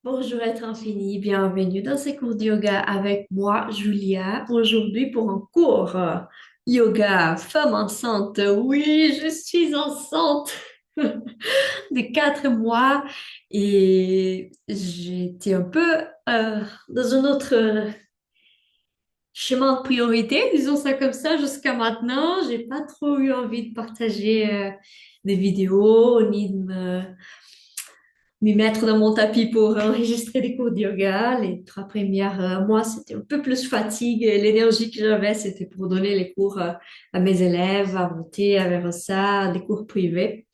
Bonjour être infini, bienvenue dans ces cours de yoga avec moi, Julia. Aujourd'hui pour un cours yoga femme enceinte. Oui, je suis enceinte de 4 mois et j'étais un peu dans un autre chemin de priorité, disons ça comme ça, jusqu'à maintenant. J'ai pas trop eu envie de partager des vidéos ni de m'y mettre dans mon tapis pour enregistrer des cours de yoga. Les 3 premiers mois, c'était un peu plus fatigue et l'énergie que j'avais, c'était pour donner les cours à mes élèves, à monter, à vers ça, des cours privés.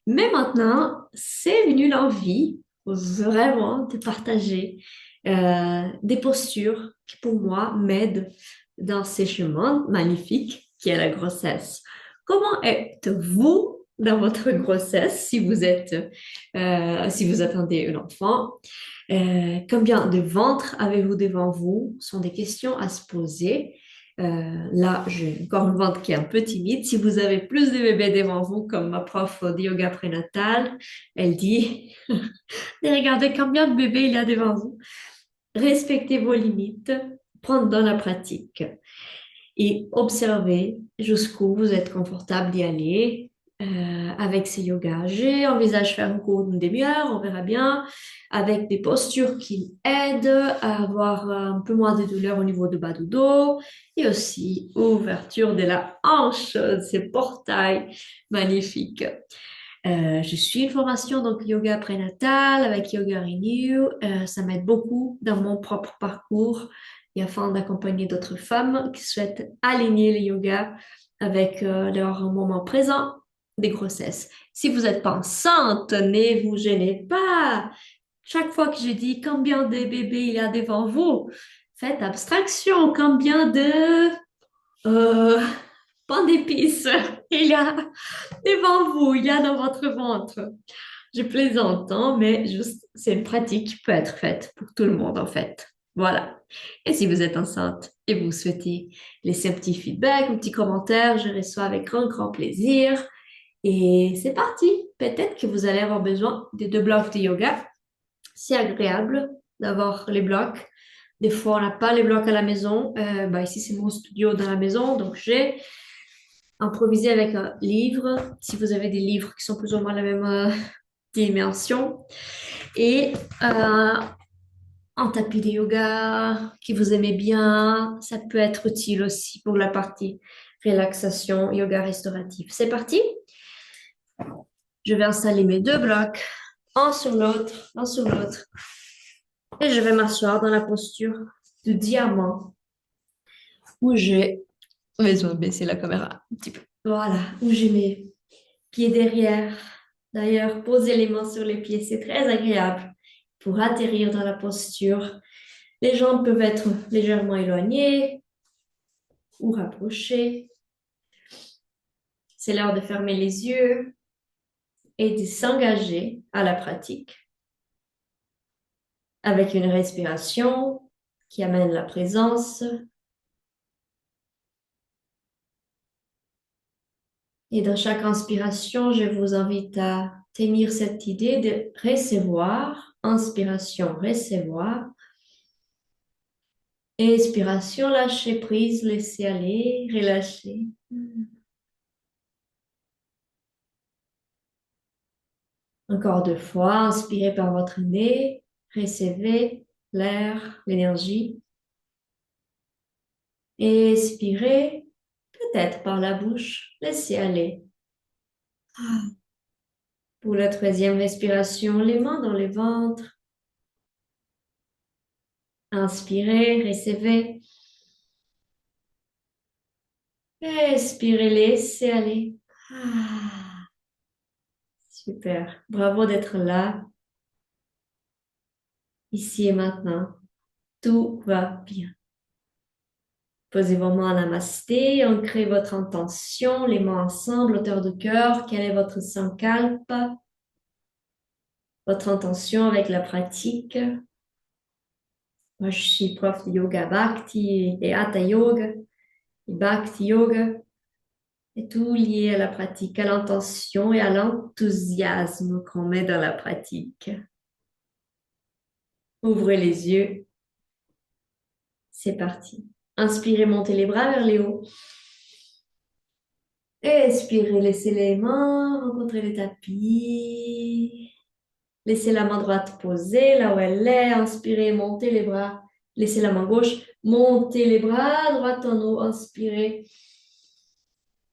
Mais maintenant, c'est venu l'envie vraiment de partager des postures qui, pour moi, m'aident dans ces chemins magnifiques qui est la grossesse. Comment êtes-vous dans votre grossesse si vous attendez un enfant? Combien de ventres avez-vous devant vous? Ce sont des questions à se poser. Là, j'ai encore une ventre qui est un peu timide. Si vous avez plus de bébés devant vous, comme ma prof de yoga prénatal, elle dit, de regarder combien de bébés il y a devant vous. Respectez vos limites, prendre dans la pratique et observez jusqu'où vous êtes confortable d'y aller avec ces yogas. J'envisage faire un cours d'une demi-heure, on verra bien, avec des postures qui aident à avoir un peu moins de douleur au niveau du bas du dos et aussi ouverture de la hanche, ces portails magnifiques. Je suis une formation donc yoga prénatal avec Yoga Renew. Ça m'aide beaucoup dans mon propre parcours et afin d'accompagner d'autres femmes qui souhaitent aligner le yoga avec leur moment présent des grossesses. Si vous n'êtes pas enceinte, ne vous gênez pas. Chaque fois que je dis combien de bébés il y a devant vous, faites abstraction. Combien de euh, pain d'épices il y a devant vous, il y a dans votre ventre. Je plaisante, hein, mais juste, c'est une pratique qui peut être faite pour tout le monde, en fait. Voilà. Et si vous êtes enceinte et vous souhaitez laisser un petit feedback, un petit commentaire, je reçois avec grand, grand plaisir. Et c'est parti. Peut-être que vous allez avoir besoin des 2 blocs de yoga. C'est agréable d'avoir les blocs. Des fois, on n'a pas les blocs à la maison. Bah, ici, c'est mon studio dans la maison, donc j'ai improvisé avec un livre. Si vous avez des livres qui sont plus ou moins la même dimension. Et un tapis de yoga que vous aimez bien, ça peut être utile aussi pour la partie relaxation, yoga restauratif. C'est parti? Je vais installer mes 2 blocs, un sur l'autre, et je vais m'asseoir dans la posture de diamant où j'ai besoin de baisser la caméra un petit peu. Voilà, où j'ai mes pieds derrière. D'ailleurs, poser les mains sur les pieds, c'est très agréable pour atterrir dans la posture. Les jambes peuvent être légèrement éloignées ou rapprochées. C'est l'heure de fermer les yeux et de s'engager à la pratique avec une respiration qui amène la présence. Et dans chaque inspiration, je vous invite à tenir cette idée de recevoir. Inspiration, recevoir. Expiration, lâcher prise, laisser aller, relâcher. Encore 2 fois, inspirez par votre nez, recevez l'air, l'énergie. Expirez, peut-être par la bouche, laissez aller. Pour la troisième respiration, les mains dans le ventre. Inspirez, recevez. Expirez, laissez aller. Ah, super. Bravo d'être là, ici et maintenant. Tout va bien. Posez vos mains à namasté, ancrez votre intention, les mains ensemble, hauteur de cœur. Quel est votre sankalpa? Votre intention avec la pratique? Moi, je suis prof de yoga bhakti et hatha yoga, et bhakti yoga, et tout lié à la pratique, à l'intention et à l'enthousiasme qu'on met dans la pratique. Ouvrez les yeux. C'est parti. Inspirez, montez les bras vers les hauts. Expirez, laissez les mains rencontrer le tapis. Laissez la main droite posée là où elle est. Inspirez, montez les bras. Laissez la main gauche. Montez les bras, droite en haut. Inspirez.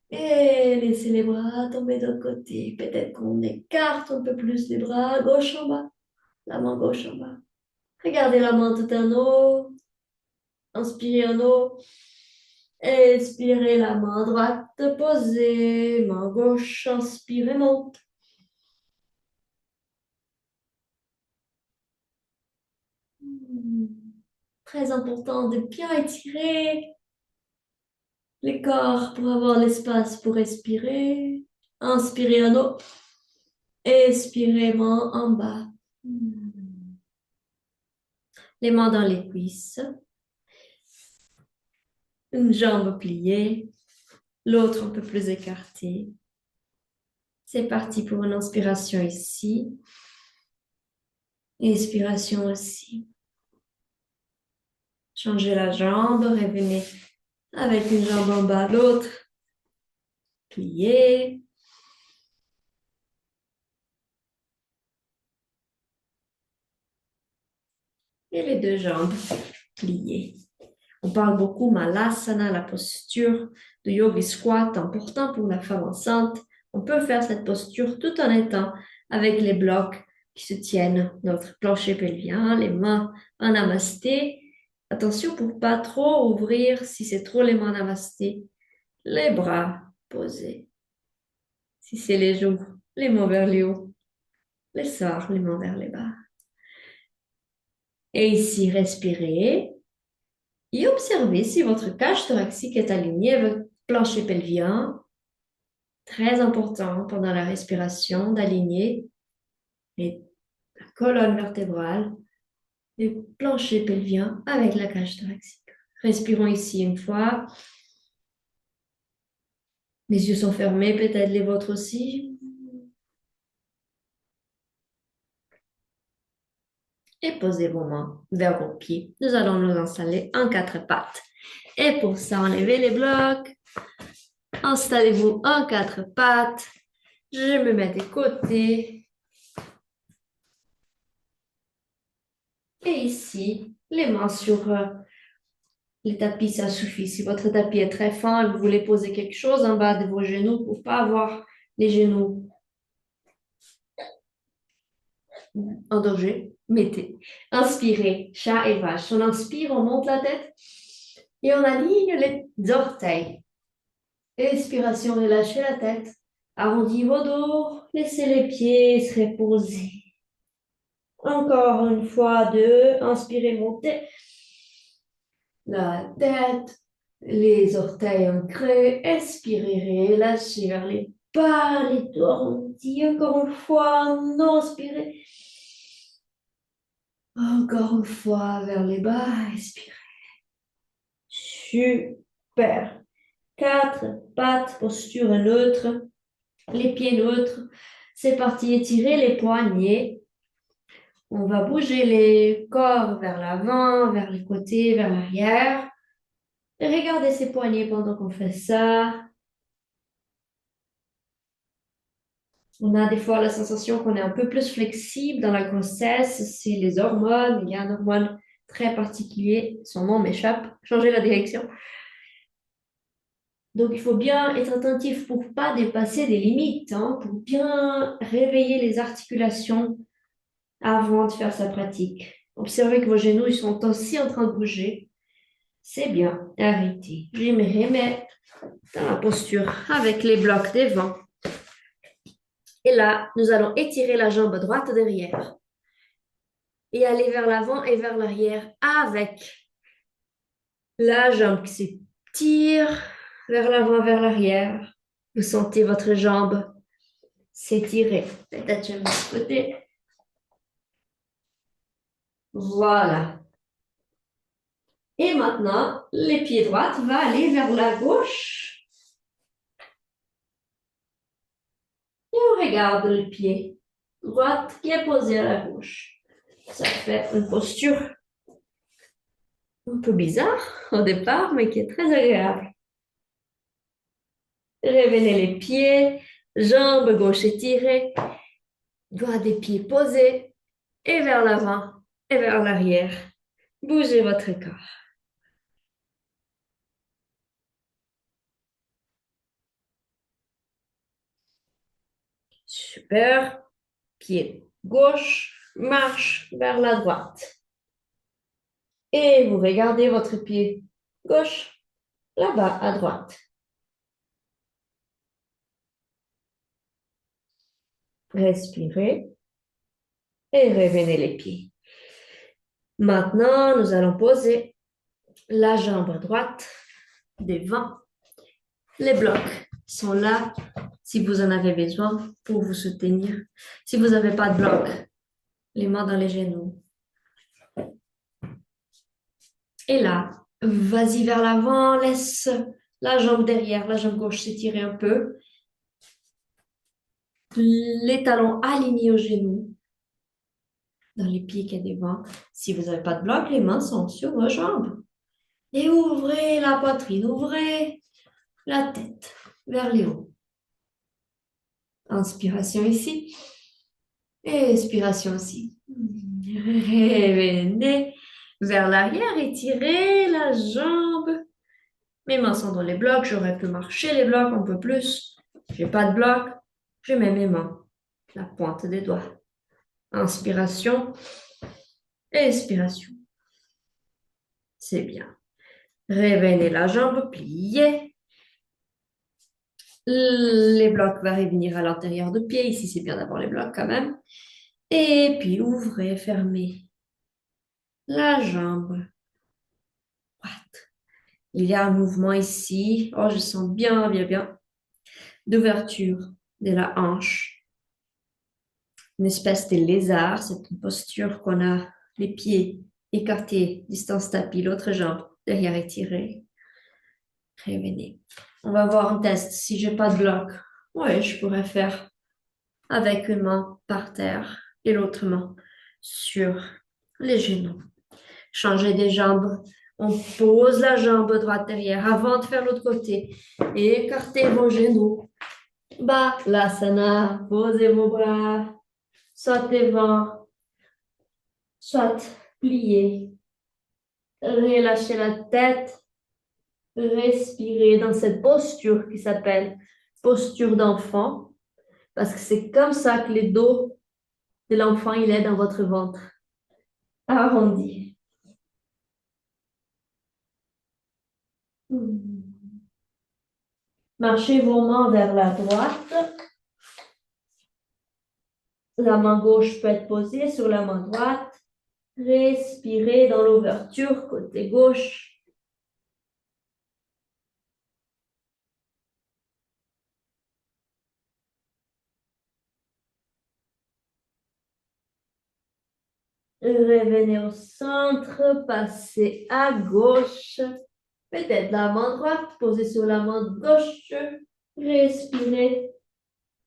Et laissez les bras tomber de côté. Peut-être qu'on écarte un peu plus les bras. Gauche en bas. La main gauche en bas. Regardez la main tout en haut. Inspirez en haut. Expirez la main droite posée. Main gauche. Inspirez, monte. Très important de bien étirer les corps pour avoir l'espace pour respirer. Inspirez en haut. Expirez, main en bas. Les mains dans les cuisses. Une jambe pliée, l'autre un peu plus écartée. C'est parti pour une inspiration ici. Expiration aussi. Changez la jambe, revenez avec une jambe en bas, l'autre. Pliez. Et les deux jambes pliées. On parle beaucoup Malasana, la posture de yoga squat, important pour la femme enceinte. On peut faire cette posture tout en étant avec les blocs qui se tiennent notre plancher pelvien, les mains en namasté. Attention pour pas trop ouvrir si c'est trop les mains namasté. Les bras posés. Si c'est les joues, les mains vers les hauts. Les sorts, les mains vers les bas. Et ici, respirez. Et observez si votre cage thoracique est alignée avec le plancher pelvien. Très important pendant la respiration d'aligner la colonne vertébrale, le plancher pelvien avec la cage thoracique. Respirons ici une fois. Les yeux sont fermés, peut-être les vôtres aussi. Et posez vos mains vers vos pieds. Nous allons nous installer en quatre pattes. Et pour ça, enlevez les blocs. Installez-vous en quatre pattes. Je me mets des côtés. Et ici, les mains sur les tapis, ça suffit. Si votre tapis est très fin et vous voulez poser quelque chose en bas de vos genoux pour ne pas avoir les genoux en danger, mettez. Inspirez, chat et vache. On inspire, on monte la tête et on aligne les orteils. Expiration, relâchez la tête. Arrondis vos dos. Laissez les pieds se reposer. Encore une fois, deux. Inspirez, montez. La tête, les orteils ancrés. Expirez, relâchez vers les bas, les dos arrondis. Encore une fois, non, inspirez. Encore une fois, vers les bas, expirez. Super. Quatre pattes, posture neutre. Les pieds neutres. C'est parti, étirez les poignets. On va bouger les corps vers l'avant, vers les côtés, vers l'arrière. Et regardez ces poignets pendant qu'on fait ça. On a des fois la sensation qu'on est un peu plus flexible dans la grossesse. C'est les hormones. Il y a un hormone très particulier. Son nom m'échappe. Changez la direction. Donc, il faut bien être attentif pour ne pas dépasser des limites, hein, pour bien réveiller les articulations avant de faire sa pratique. Observez que vos genoux ils sont aussi en train de bouger. C'est bien. Arrêtez. Je me remets dans la posture avec les blocs devant. Et là, nous allons étirer la jambe droite derrière et aller vers l'avant et vers l'arrière avec la jambe qui s'étire vers l'avant, vers l'arrière. Vous sentez votre jambe s'étirer. Peut-être de ce côté. Voilà. Et maintenant, les pieds droits vont aller vers la gauche. Et on regarde le pied droit qui est posé à la gauche. Ça fait une posture un peu bizarre au départ, mais qui est très agréable. Révélez les pieds, jambes gauche étirées, doigts des pieds posés et vers l'avant et vers l'arrière. Bougez votre corps. Super. Pied gauche, marche vers la droite. Et vous regardez votre pied gauche là-bas à droite. Respirez et revenez les pieds. Maintenant, nous allons poser la jambe droite devant. Les blocs sont là si vous en avez besoin pour vous soutenir. Si vous n'avez pas de bloc, les mains dans les genoux. Et là, vas-y vers l'avant, laisse la jambe derrière, la jambe gauche s'étirer un peu. Les talons alignés aux genoux, dans les pieds qui est devant. Si vous n'avez pas de bloc, les mains sont sur vos jambes. Et ouvrez la poitrine, ouvrez la tête vers les hauts. Inspiration ici. Et expiration aussi. Revenez vers l'arrière, étirez la jambe. Mes mains sont dans les blocs, j'aurais pu marcher les blocs un peu plus. J'ai pas de bloc, je mets mes mains, la pointe des doigts. Inspiration, expiration. C'est bien. Revenez la jambe, pliez. Les blocs vont revenir à l'intérieur du pied. Ici, c'est bien d'avoir les blocs quand même. Et puis, ouvrez, fermez la jambe droite. Il y a un mouvement ici. Oh, je sens bien, bien, bien. D'ouverture de la hanche. Une espèce de lézard. C'est une posture qu'on a les pieds écartés, distance tapis, l'autre jambe derrière étirée. Revenez. On va voir un test. Si j'ai pas de bloc, ouais, je pourrais faire avec une main par terre et l'autre main sur les genoux. Changer des jambes. On pose la jambe droite derrière avant de faire l'autre côté. Et écartez vos genoux. Balasana. Posez vos bras. Soit devant, soit pliés. Relâchez la tête. Respirez dans cette posture qui s'appelle posture d'enfant. Parce que c'est comme ça que le dos de l'enfant, il est dans votre ventre. Arrondi. Marchez vos mains vers la droite. La main gauche peut être posée sur la main droite. Respirez dans l'ouverture côté gauche. Revenez au centre, passez à gauche. Peut-être la main droite posée sur la main gauche. Respirez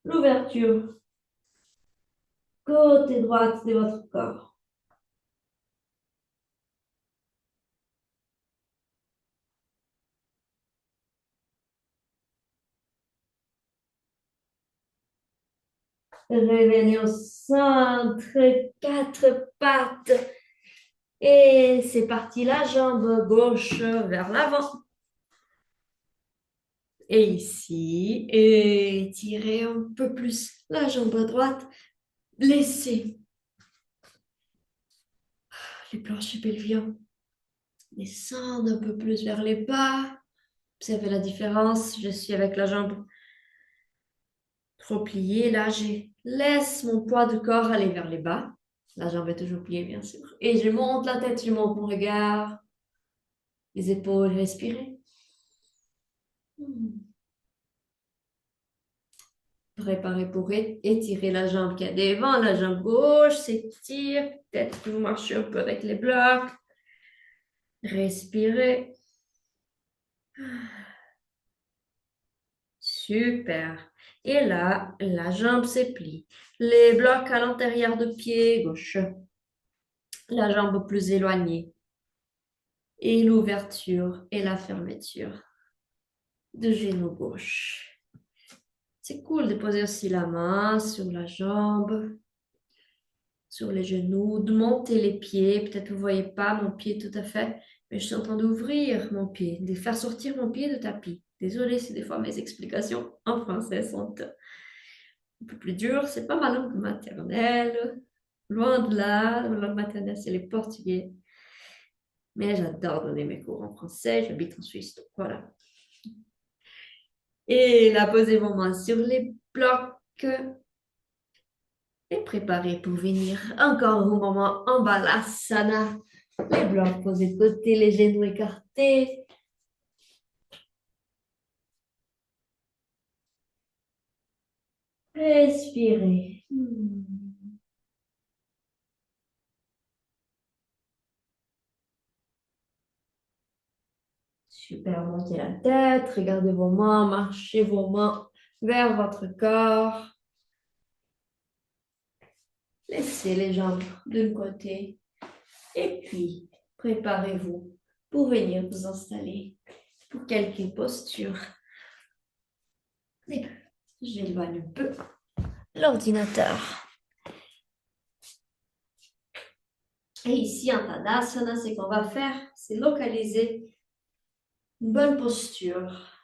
l'ouverture côté droite de votre corps. Revenez au centre, quatre pattes. Et c'est parti, la jambe gauche vers l'avant. Et ici, étirez un peu plus la jambe droite. Laissez les planchers pelviens descendre un peu plus vers les bas. Observez la différence. Je suis avec la jambe trop pliée. Là, je laisse mon poids de corps aller vers les bas. La jambe est toujours pliée, bien sûr. Et je monte la tête, je monte mon regard. Les épaules, respirez. Préparez pour étirer la jambe qui est devant, la jambe gauche s'étire. Peut-être que vous marchez un peu avec les blocs. Respirez. Super. Et là, la jambe se plie. Les blocs à l'intérieur du pied gauche. la jambe plus éloignée et l'ouverture et la fermeture de genou gauche. C'est cool de poser aussi la main sur la jambe, sur les genoux, de monter les pieds. Peut-être que vous ne voyez pas mon pied tout à fait, mais je suis en train d'ouvrir mon pied, de faire sortir mon pied de tapis. Désolée si des fois mes explications en français sont un peu plus dures. C'est pas ma langue maternelle. Loin de là, ma langue maternelle, c'est le portugais. Mais j'adore donner mes cours en français. J'habite en Suisse, donc voilà. Et là, posez vos mains sur les blocs et préparez pour venir encore au moment en balasana. Les blocs posés de côté, les genoux écartés. Respirez. Super, montez la tête, regardez vos mains, marchez vos mains vers votre corps. Laissez les jambes d'un côté et puis préparez-vous pour venir vous installer pour quelques postures. J'éloigne un peu l'ordinateur. Et ici, en Tadasana, ce qu'on va faire, c'est localiser une bonne posture.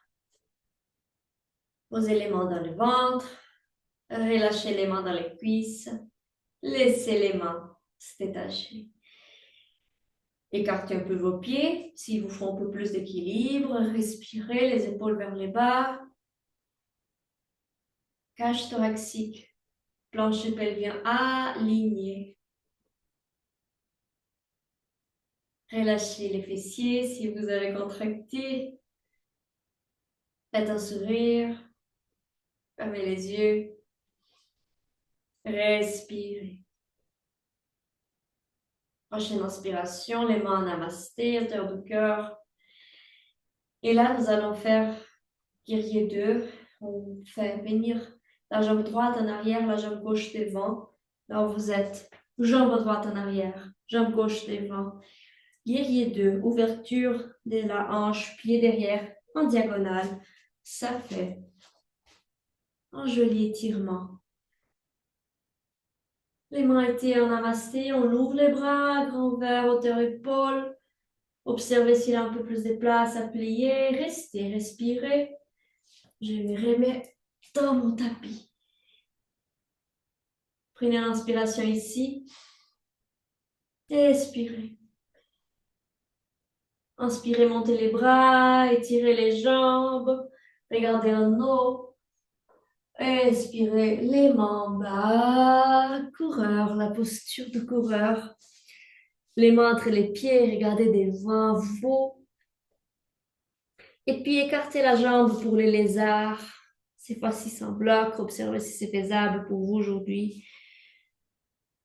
Posez les mains dans le ventre, relâchez les mains dans les cuisses, laissez les mains se détacher. Écartez un peu vos pieds, s'ils vous font un peu plus d'équilibre, respirez les épaules vers les bas, cage thoracique, plancher pelvien aligné. Relâchez les fessiers si vous avez contracté. Faites un sourire. Fermez les yeux. Respirez. Prochaine inspiration, les mains en namasté, hauteur du cœur. Et là, nous allons faire guerrier 2. On fait venir la jambe droite en arrière, la jambe gauche devant. Là où vous êtes, jambe droite en arrière, jambe gauche devant. Guerrier 2, ouverture de la hanche, pied derrière, en diagonale. Ça fait un joli étirement. Les mains étaient en namasté, on ouvre les bras, grand ouvert, hauteur épaule. Observez s'il y a un peu plus de place à plier. Restez, respirez. Je me remets dans mon tapis. Prenez l'inspiration ici. Expirez. Inspirez, montez les bras, étirez les jambes. Regardez en haut. Expirez les mains bas. Coureur, la posture de coureur. Les mains entre les pieds, regardez devant vous. Et puis écartez la jambe pour les lézards. Cette fois-ci sans bloc. Observez si c'est faisable pour vous aujourd'hui.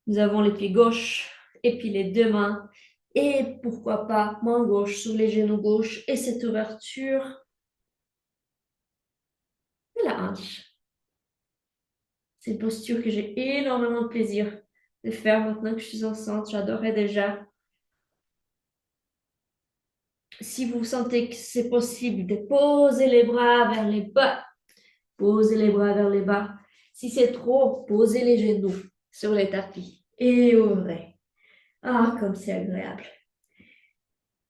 Nous avons les pieds gauches et puis les deux mains. Et pourquoi pas, main gauche sur les genoux gauches et cette ouverture de la hanche. C'est une posture que j'ai énormément de plaisir de faire maintenant que je suis enceinte. J'adorais déjà. Si vous sentez que c'est possible de poser les bras vers les bas, posez les bras vers les bas. Si c'est trop, posez les genoux sur les tapis et ouvrez. Ah, comme c'est agréable.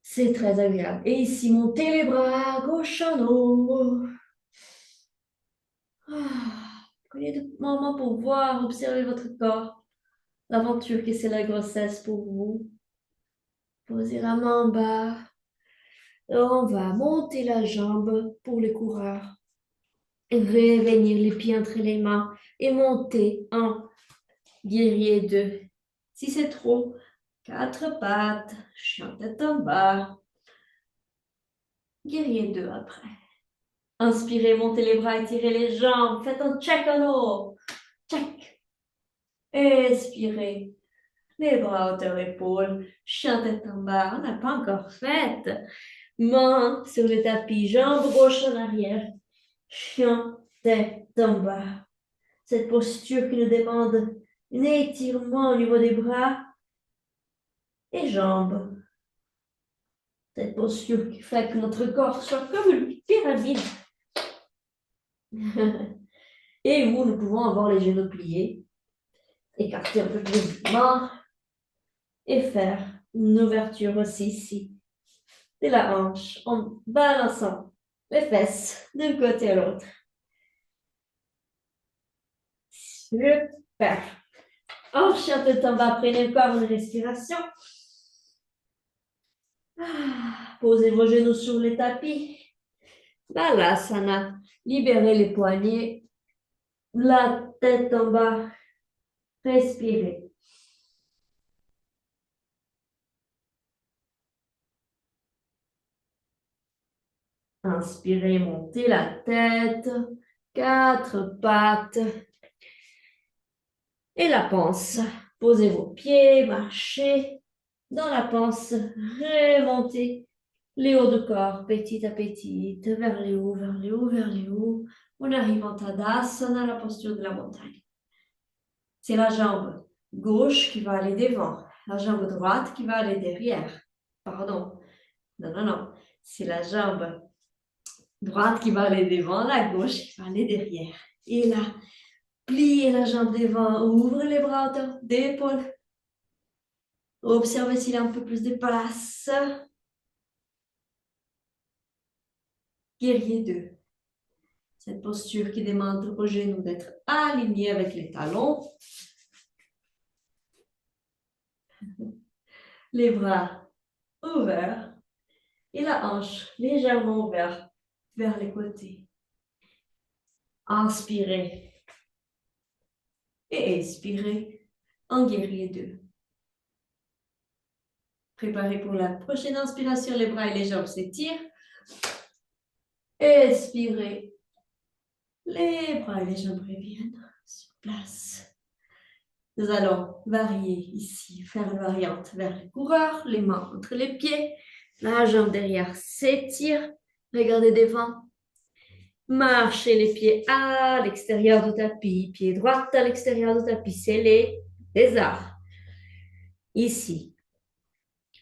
C'est très agréable. Et ici, montez les bras, gauche en haut. Prenez des moments pour voir, observer votre corps, l'aventure que c'est la grossesse pour vous. Posez la main en bas. On va monter la jambe pour les coureurs. Revenir les pieds entre les mains et monter en guerrier 2. Si c'est trop, 4 pattes, chien tête en bas. Guerrier 2 après. Inspirez, montez les bras, étirez les jambes. Faites un check en haut. Check. Expirez. Les bras hauteur épaule. Chien tête en bas. On n'a pas encore fait. Main sur le tapis. Jambe gauche en arrière. Chien tête en bas. Cette posture qui nous demande un étirement au niveau des bras. et jambes. Cette posture qui fait que notre corps soit comme une pyramide. Et où nous pouvons avoir les genoux pliés, écarter un peu plus les mains et faire une ouverture aussi ici de la hanche en balançant les fesses d'un côté à l'autre. Super. Hanche un peu en bas, prenez encore une respiration. Posez vos genoux sur les tapis. Balasana. Libérez les poignets. La tête en bas. Respirez. Inspirez, montez la tête. Quatre pattes. Et la panse. Posez vos pieds, marchez dans la panse. Remontez les hauts de corps, petit à petit, vers les hauts, vers les hauts, vers les hauts. On arrive en Tadasana, la posture de la montagne. C'est la jambe gauche qui va aller devant, la jambe droite qui va aller derrière. Pardon. Non, non, non. C'est la jambe droite qui va aller devant, la gauche qui va aller derrière. Et là, pliez la jambe devant, ouvre les bras à hauteur d'épaule. Observez s'il y a un peu plus de place. Guerrier 2. Cette posture qui demande aux genoux d'être alignés avec les talons. Les bras ouverts et la hanche légèrement ouverte vers les côtés. Inspirez et expirez en guerrier 2. Préparez pour la prochaine inspiration, les bras et les jambes s'étirent. Expirez. Les bras et les jambes reviennent sur place. Nous allons varier ici, faire une variante vers le coureur, les mains entre les pieds, la jambe derrière s'étire, regardez devant, marchez les pieds à l'extérieur du tapis, pied droit à l'extérieur du tapis, c'est les lézards. Ici,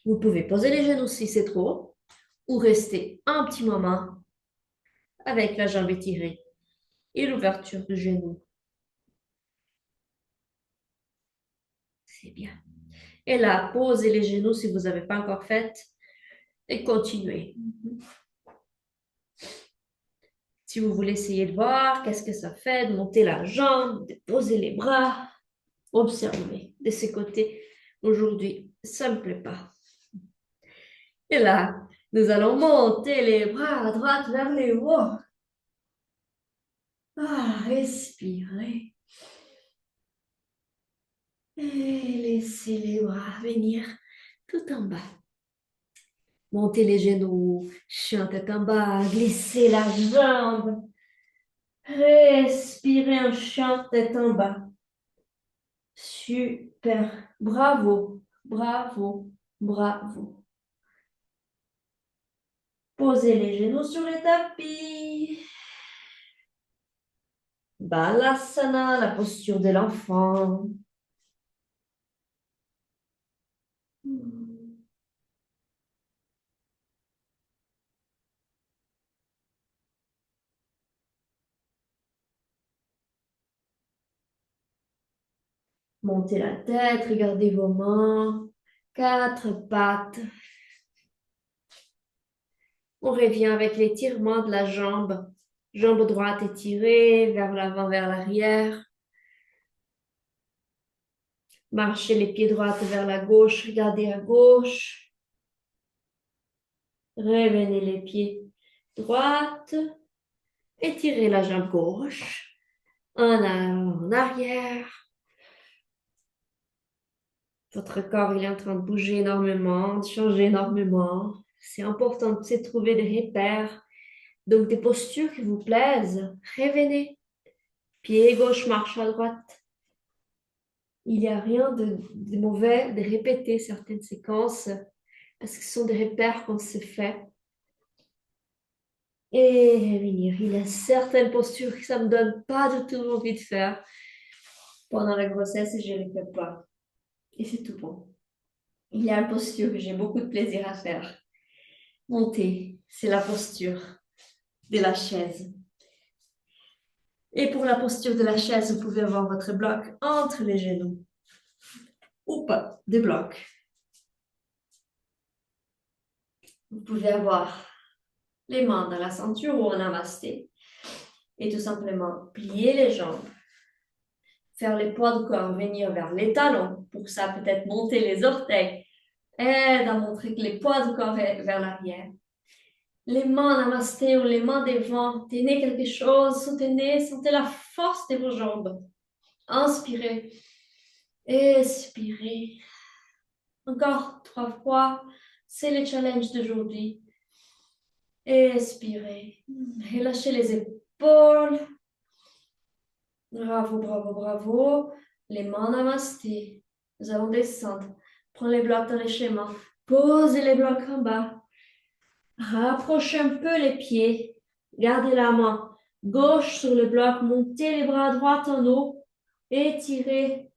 vous pouvez poser les genoux si c'est trop, ou rester un petit moment avec la jambe étirée et l'ouverture du genou. C'est bien. Et là, posez les genoux si vous n'avez pas encore fait et continuez. Si vous voulez essayer de voir qu'est-ce que ça fait, de monter la jambe, de poser les bras, observez de ce côté. Aujourd'hui, ça ne me plaît pas. Et là, nous allons monter les bras à droite vers les hauts. Respirez. Et laissez les bras venir tout en bas. Montez les genoux, chien tête en bas, glissez la jambe. Respirez un chien tête en bas. Super. Bravo, bravo, bravo. Posez les genoux sur les tapis. Balasana, la posture de l'enfant. Montez la tête, regardez vos mains. Quatre pattes. On revient avec l'étirement de la jambe. Jambe droite étirée vers l'avant, vers l'arrière. Marchez les pieds droits vers la gauche, regardez à gauche. Revenez les pieds droite. Étirez la jambe gauche. En avant, en arrière. Votre corps, il est en train de bouger énormément, de changer énormément. C'est important de se trouver des repères. Donc, des postures qui vous plaisent. Revenez. Pied gauche, marche à droite. Il n'y a rien de mauvais de répéter certaines séquences parce que ce sont des repères qu'on se fait. Et revenir. Il y a certaines postures que ça ne me donne pas du tout envie de faire pendant la grossesse et je ne les fais pas. Et c'est tout bon. Il y a une posture que j'ai beaucoup de plaisir à faire. Monter, c'est la posture de la chaise. Et pour la posture de la chaise, vous pouvez avoir votre bloc entre les genoux ou pas, des blocs. Vous pouvez avoir les mains dans la ceinture ou en namasté et tout simplement plier les jambes, faire les poids de corps venir vers les talons. Pour ça, peut-être monter les orteils. Aide à montrer que les poids de corps vers l'arrière. Les mains namasté ou les mains devant. Tenez quelque chose, soutenez, sentez la force de vos jambes. Inspirez, expirez. Encore 3 fois. C'est le challenge d'aujourd'hui. Expirez. Relâchez les épaules. Bravo, bravo, bravo. Les mains namasté. Nous allons descendre. Prenez les blocs dans les schémas. Posez les blocs en bas. Rapprochez un peu les pieds. Gardez la main gauche sur le bloc. Montez les bras droits en haut. Étirez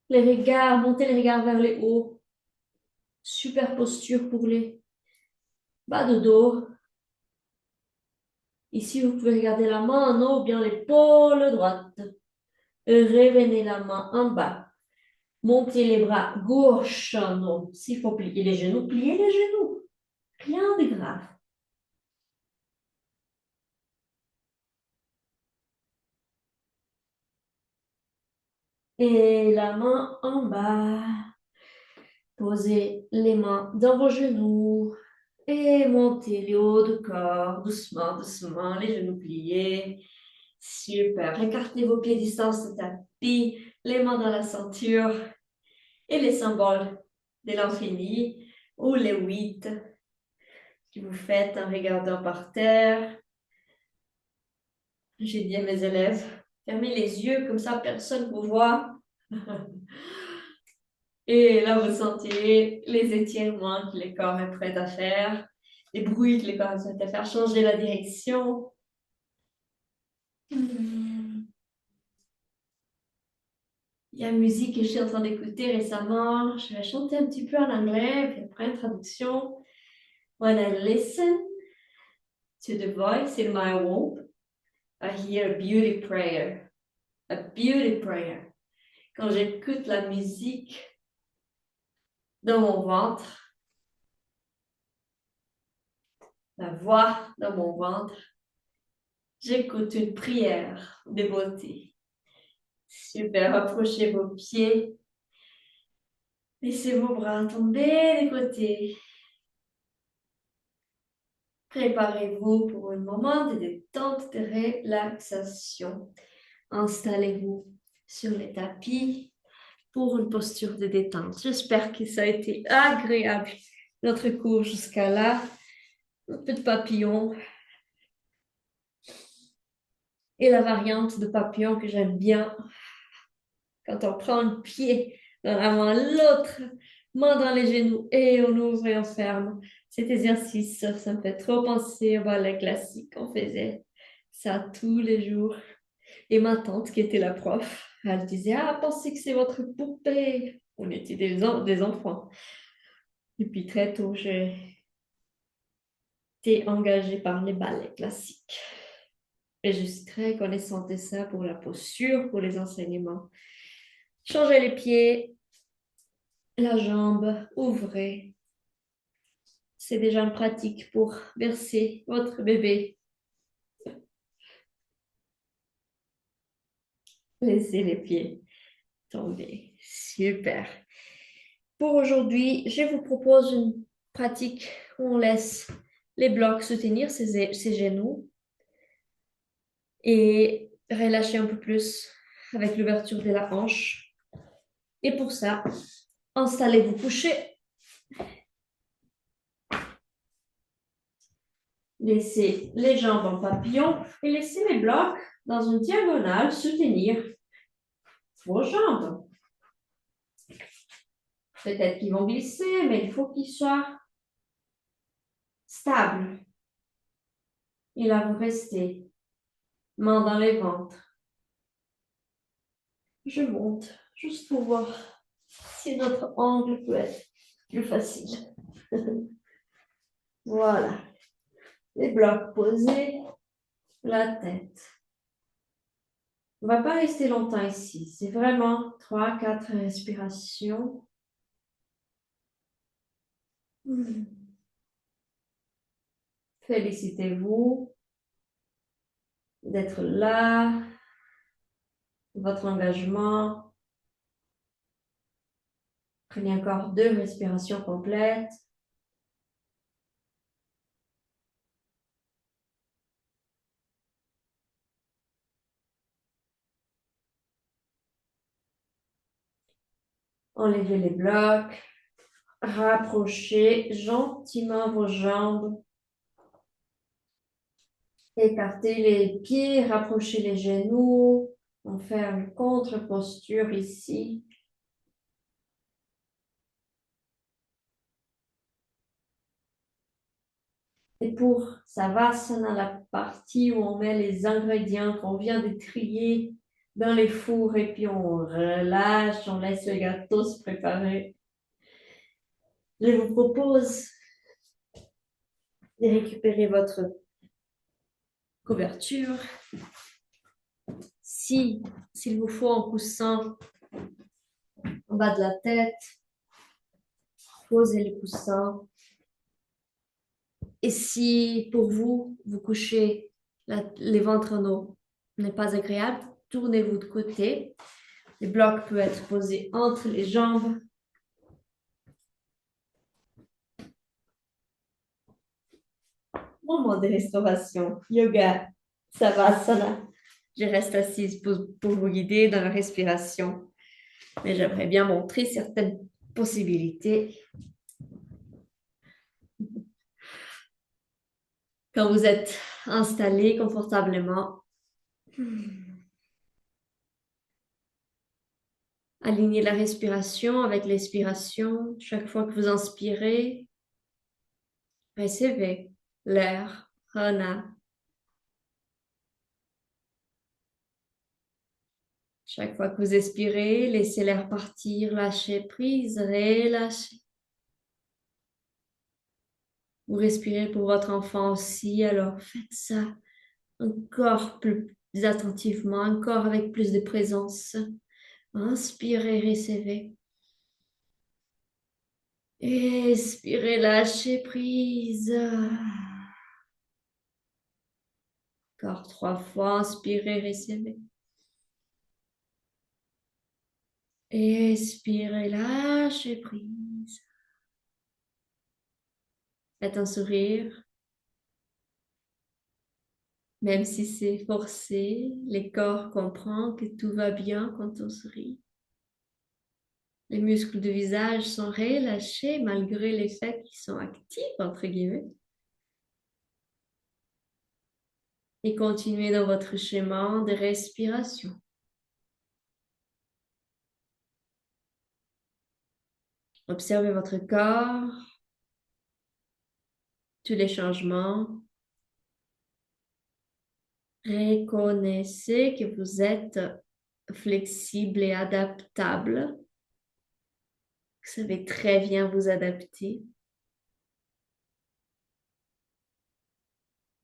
les regards. Montez les regards vers les hauts. Super posture pour les bas de dos. Ici, vous pouvez regarder la main en haut ou bien l'épaule droite. Revenez la main en bas. Montez les bras gauche en haut. S'il faut plier les genoux, pliez les genoux. Rien de grave. Et la main en bas. Posez les mains dans vos genoux. Et montez le haut du corps. Doucement, doucement. Les genoux pliés. Super. Écartez vos pieds distance du tapis. Les mains dans la ceinture. Et les symboles de l'infini ou les 8 que vous faites en regardant par terre. J'ai dit à mes élèves, fermez les yeux, comme ça personne ne vous voit. Et là, vous sentez les étirements que le corps est prêt à faire, les bruits que le corps est prêt à faire, changer la direction. Il y a une musique que je suis en train d'écouter récemment. Je vais chanter un petit peu en anglais, puis après une traduction. When I listen to the voice in my womb, I hear a beauty prayer. A beauty prayer. Quand j'écoute la musique dans mon ventre, la voix dans mon ventre, j'écoute une prière de beauté. Super, approchez vos pieds. Laissez vos bras tomber des côtés. Préparez-vous pour un moment de détente, de relaxation. Installez-vous sur les tapis pour une posture de détente. J'espère que ça a été agréable, notre cours jusqu'à là. Un peu de papillon. Et la variante de papillon que j'aime bien, quand on prend un pied dans la main, l'autre main dans les genoux et on ouvre et on ferme. Cet exercice, ça me fait trop penser au ballet classique qu'on faisait. Ça tous les jours. Et ma tante, qui était la prof, elle disait, ah, pensez que c'est votre poupée. On était des enfants. Et puis très tôt, j'ai été engagée par les ballets classiques. Et je suis très connaissante de ça pour la posture, pour les enseignements. Changez les pieds, la jambe, ouvrez. C'est déjà une pratique pour bercer votre bébé. Laissez les pieds tomber. Super. Pour aujourd'hui, je vous propose une pratique où on laisse les blocs soutenir ses genoux et relâcher un peu plus avec l'ouverture de la hanche. Et pour ça, installez-vous couché. Laissez les jambes en papillon et laissez les blocs dans une diagonale soutenir vos jambes. Peut-être qu'ils vont glisser, mais il faut qu'ils soient stables. Et là, vous restez, main dans les ventres. Je monte juste pour voir si notre angle peut être plus facile. Voilà. Les blocs posés, la tête. On ne va pas rester longtemps ici. C'est vraiment 3, 4 respirations. Félicitez-vous d'être là, votre engagement. Prenez encore 2 respirations complètes. Enlevez les blocs. Rapprochez gentiment vos jambes. Écartez les pieds, rapprochez les genoux. On fait une contre-posture ici. Et pour Savasana, la partie où on met les ingrédients qu'on vient de trier dans les fours et puis on relâche, on laisse le gâteau se préparer. Je vous propose de récupérer votre couverture. S'il vous faut un coussin en bas de la tête, posez le coussin. Et si pour vous, vous couchez les ventres en haut n'est pas agréable, tournez-vous de côté. Les blocs peuvent être posés entre les jambes. Moment de restauration, yoga, savasana. Je reste assise pour vous guider dans la respiration. Mais j'aimerais bien montrer certaines possibilités. Quand vous êtes installé confortablement, alignez la respiration avec l'expiration. Chaque fois que vous inspirez, recevez l'air, prana. Chaque fois que vous expirez, laissez l'air partir, lâchez prise, relâchez. Vous respirez pour votre enfant aussi, alors faites ça encore plus attentivement, encore avec plus de présence. Inspirez, recevez. Expirez, lâchez prise. Encore 3 fois, inspirez, recevez. Expirez, lâchez prise. Faites un sourire. Même si c'est forcé, le corps comprend que tout va bien quand on sourit. Les muscles du visage sont relâchés malgré les faits qui sont actifs, entre guillemets. Et continuez dans votre chemin de respiration. Observez votre corps, tous les changements. Reconnaissez que vous êtes flexible et adaptable. Vous savez très bien vous adapter.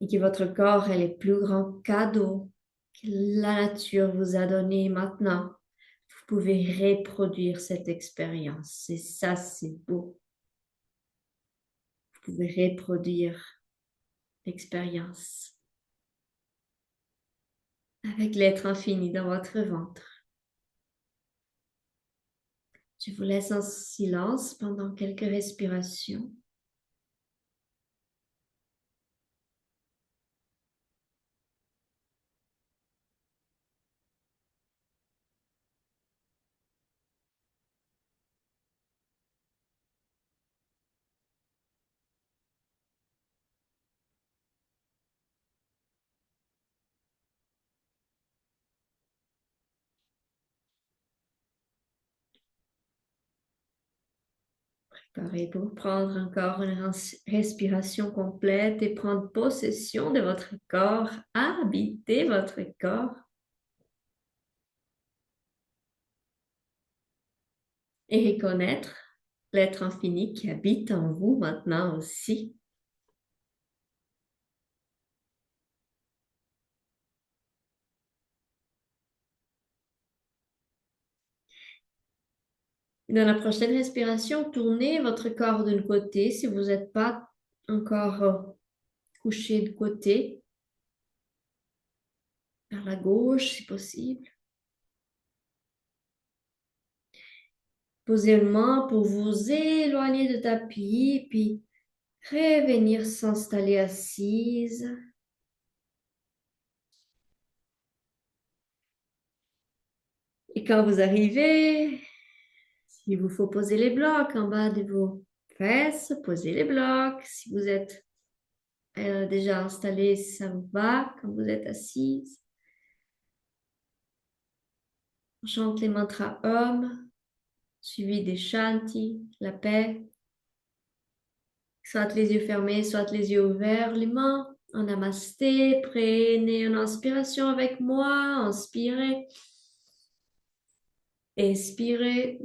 Et que votre corps est le plus grand cadeau que la nature vous a donné maintenant. Vous pouvez reproduire cette expérience. Et ça, c'est beau. Vous pouvez reproduire l'expérience avec l'être infini dans votre ventre. Je vous laisse en silence pendant quelques respirations. Préparez pour prendre encore une respiration complète et prendre possession de votre corps, habiter votre corps et reconnaître l'être infini qui habite en vous maintenant aussi. Dans la prochaine respiration, tournez votre corps d'un côté si vous n'êtes pas encore couché de côté, vers la gauche si possible. Posez une main pour vous éloigner du tapis, puis revenir s'installer assise. Et quand vous arrivez, s'il vous faut poser les blocs en bas de vos fesses, posez les blocs. Si vous êtes déjà installé, ça vous va. Quand vous êtes assise, on chante les mantras Om, suivi des Shanti, la paix. Soit les yeux fermés, soit les yeux ouverts, les mains en namasté. Prenez une inspiration avec moi. Inspirez. Expirez.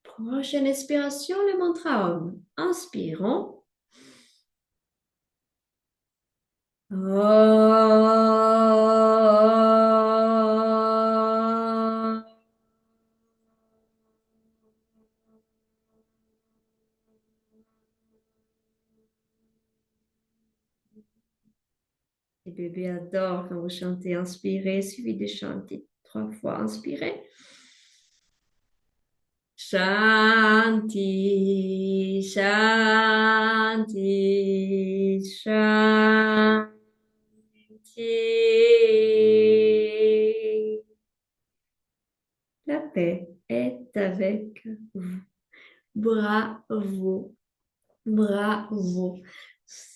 Prochaine expiration, le mantra Om. Inspirons. Om. Les bébés adorent quand vous chantez. Inspirez, suivi de chanter 3 fois. Inspirez. Shanti, Shanti, Shanti. La paix est avec vous. Bravo, bravo.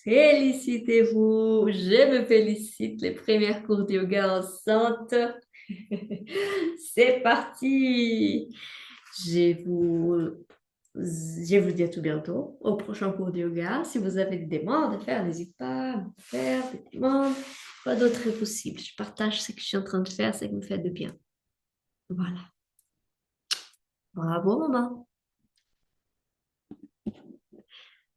Félicitez-vous. Je me félicite. Les premières cours de yoga ensemble. C'est parti. Je vous, je vous dis à tout bientôt au prochain cours de yoga. Si vous avez des demandes à faire, n'hésitez pas à me faire des demandes. Quoi d'autre est possible? Je partage ce que je suis en train de faire, ce qui me fait de bien. Voilà. Bravo, maman.